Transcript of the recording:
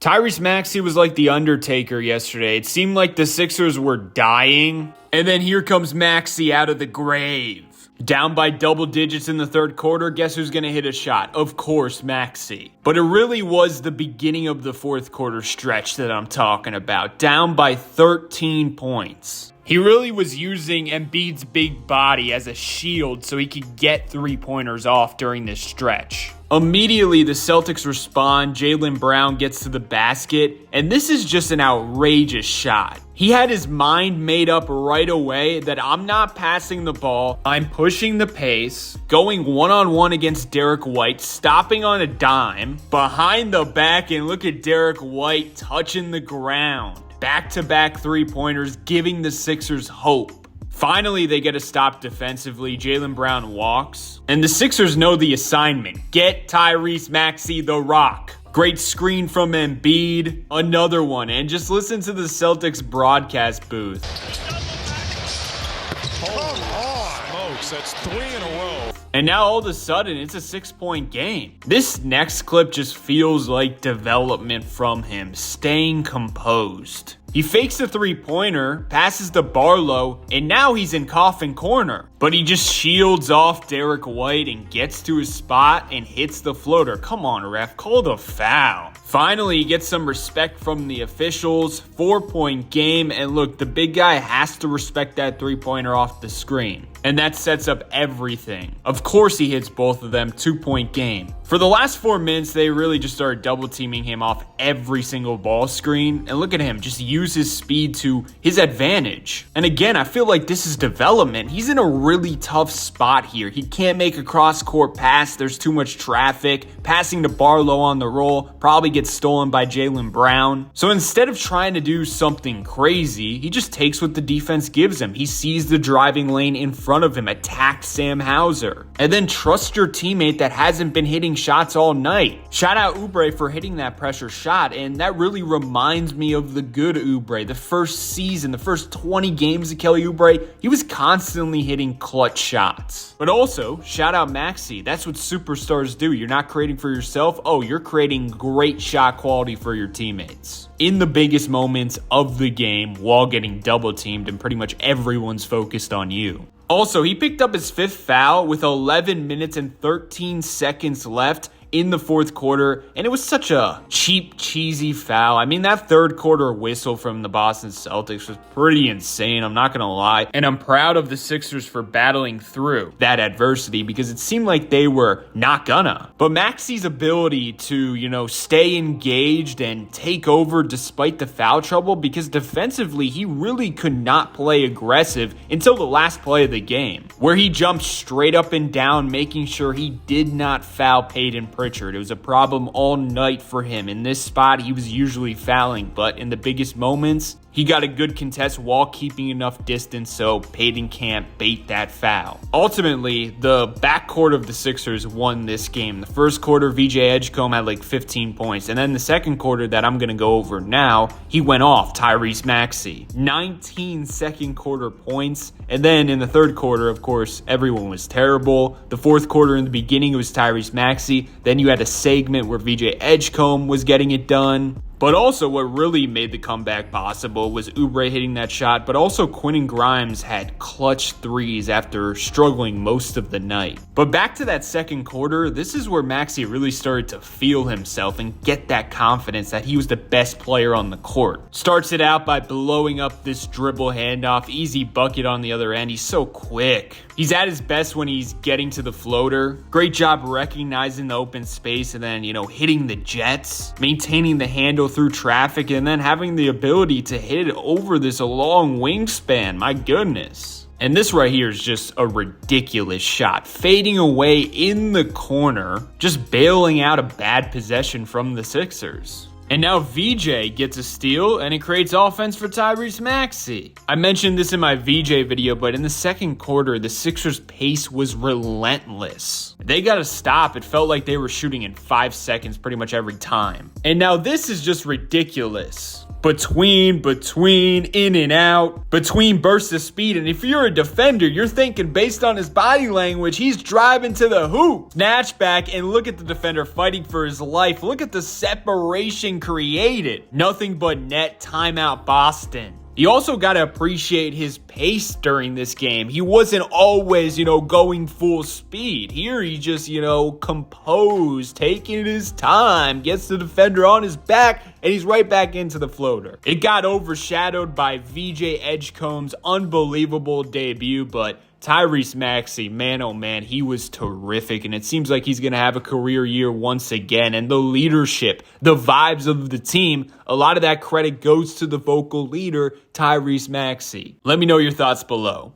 Tyrese Maxey was like the Undertaker yesterday. It seemed like the Sixers were dying. And then here comes Maxey out of the grave. Down by double digits in the third quarter, guess who's going to hit a shot? Of course, Maxey. But it really was the beginning of the fourth quarter stretch that I'm talking about. Down by 13 points. He really was using Embiid's big body as a shield so he could get three-pointers off during this stretch. Immediately, the Celtics respond, Jaylen Brown gets to the basket, and this is just an outrageous shot. He had his mind made up right away that I'm not passing the ball, I'm pushing the pace, going one-on-one against Derek White, stopping on a dime, behind the back, and look at Derek White touching the ground. Back-to-back three-pointers, giving the Sixers hope. Finally, they get a stop defensively. Jaylen Brown walks. And the Sixers know the assignment. Get Tyrese Maxey the rock. Great screen from Embiid. Another one. And just listen to the Celtics broadcast booth. Come on, folks. That's 3 in a row. And now all of a sudden, it's a 6-point game. This next clip just feels like development from him, staying composed. He fakes the three-pointer, passes to Barlow, and now he's in coffin corner. But he just shields off Derek White and gets to his spot and hits the floater. Come on, ref, call the foul. Finally, he gets some respect from the officials. 4-point game, and look, the big guy has to respect that three-pointer off the screen. And that sets up everything. Of course he hits both of them, 2-point game. For the last 4 minutes, they really just started double teaming him off every single ball screen. And look at him, just use his speed to his advantage. And again, I feel like this is development. He's in a really tough spot here. He can't make a cross-court pass. There's too much traffic. Passing to Barlow on the roll probably gets stolen by Jaylen Brown. So instead of trying to do something crazy, he just takes what the defense gives him. He sees the driving lane in front of him, attacked Sam Hauser. And then trust your teammate that hasn't been hitting shots all night. Shout out Oubre for hitting that pressure shot, and that really reminds me of the good Oubre. The first season, the first 20 games of Kelly Oubre, he was constantly hitting clutch shots. But also, shout out Maxey. That's what superstars do. You're not creating for yourself. Oh, you're creating great shot quality for your teammates in the biggest moments of the game while getting double teamed, and pretty much everyone's focused on you. Also, he picked up his 5th foul with 11 minutes and 13 seconds left in the fourth quarter, and it was such a cheap, cheesy foul. I mean, that third quarter whistle from the Boston Celtics was pretty insane, I'm not gonna lie. And I'm proud of the Sixers for battling through that adversity because it seemed like they were not gonna. But Maxey's ability to, stay engaged and take over despite the foul trouble, because defensively, he really could not play aggressive until the last play of the game, where he jumped straight up and down, making sure he did not foul Peyton Pritchard. It was a problem all night for him. In this spot, he was usually fouling, but in the biggest moments, he got a good contest while keeping enough distance so Peyton can't bait that foul. Ultimately, the backcourt of the Sixers won this game. The first quarter, VJ Edgecombe had like 15 points. And then the second quarter that I'm going to go over now, he went off, Tyrese Maxey. 19 second quarter points. And then in the third quarter, of course, everyone was terrible. The fourth quarter in the beginning, it was Tyrese Maxey. Then you had a segment where VJ Edgecombe was getting it done. But also what really made the comeback possible was Oubre hitting that shot, but also Quentin Grimes had clutch threes after struggling most of the night. But back to that second quarter, this is where Maxey really started to feel himself and get that confidence that he was the best player on the court. Starts it out by blowing up this dribble handoff, easy bucket on the other end. He's so quick. He's at his best when he's getting to the floater. Great job recognizing the open space and then, hitting the jets, maintaining the handle through traffic, and then having the ability to hit it over this long wingspan. My goodness. And this right here is just a ridiculous shot. Fading away in the corner, just bailing out a bad possession from the Sixers. And now VJ gets a steal, and it creates offense for Tyrese Maxey. I mentioned this in my VJ video, but in the second quarter, the Sixers' pace was relentless. They got to stop. It felt like they were shooting in 5 seconds pretty much every time. And now this is just ridiculous. between, in and out, between bursts of speed. And if you're a defender, you're thinking based on his body language, he's driving to the hoop. Snatch back, and look at the defender fighting for his life. Look at the separation created. Nothing but net. Timeout Boston. You also got to appreciate his pace during this game. He wasn't always, going full speed. Here he just, composed, taking his time, gets the defender on his back, and he's right back into the floater. It got overshadowed by VJ Edgecombe's unbelievable debut, but Tyrese Maxey, man, oh man, he was terrific, and it seems like he's going to have a career year once again. And the leadership, the vibes of the team, a lot of that credit goes to the vocal leader, Tyrese Maxey. Let me know your thoughts below.